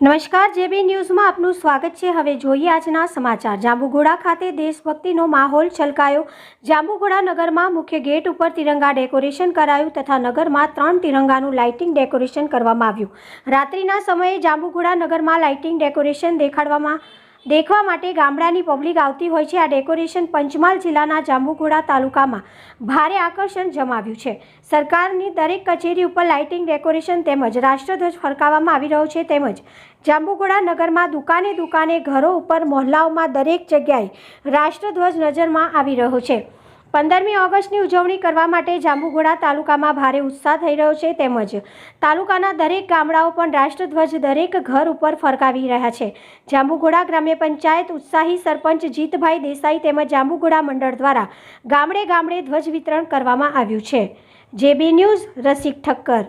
નમસ્કાર, જેબી ન્યૂઝમાં આપનું સ્વાગત છે। હવે જોઈએ આજના સમાચાર। જાંબુઘોડા ખાતે દેશભક્તિનો માહોલ છલકાયો। જાંબુઘોડા નગરમાં મુખ્ય ગેટ ઉપર તિરંગા ડેકોરેશન કરાયું તથા નગરમાં 3 તિરંગાનું લાઇટિંગ ડેકોરેશન કરવામાં આવ્યું। રાત્રિના સમયે જાંબુઘોડા નગરમાં લાઇટિંગ ડેકોરેશન देखवा माटे गामडानी पब्लिक आवती होय छे। आ डेकोरेशन पंचमहाल जिल्लाना जांबुघोड़ा तालुकामां भारे आकर्षण जमाव्युं छे। सरकारनी दरेक कचेरी उपर लाइटिंग डेकोरेशन तेमज राष्ट्रध्वज फरकाववामां आवी रह्यो छे। तेमज जांबुघोड़ा नगरमां दुकाने दुकाने घरो उपर मोहल्लाओमां दरेक जग्याए राष्ट्रध्वज नजरमां आवी रह्यो छे। 15મી ઓગસ્ટની ઉજવણી કરવા માટે જાંબુઘોડા તાલુકામાં ભારે ઉત્સાહ થઈ રહ્યો છે। તેમજ તાલુકાના દરેક ગામડાઓ પણ રાષ્ટ્રધ્વજ દરેક ઘર ઉપર ફરકાવી રહ્યા છે। જાંબુઘોડા ગ્રામ્ય પંચાયત ઉત્સાહી સરપંચ જીતભાઈ દેસાઈ તેમજ જાંબુઘોડા મંડળ દ્વારા ગામડે ગામડે ધ્વજ વિતરણ કરવામાં આવ્યું છે। જેબી ન્યૂઝ રસિક ઠક્કર।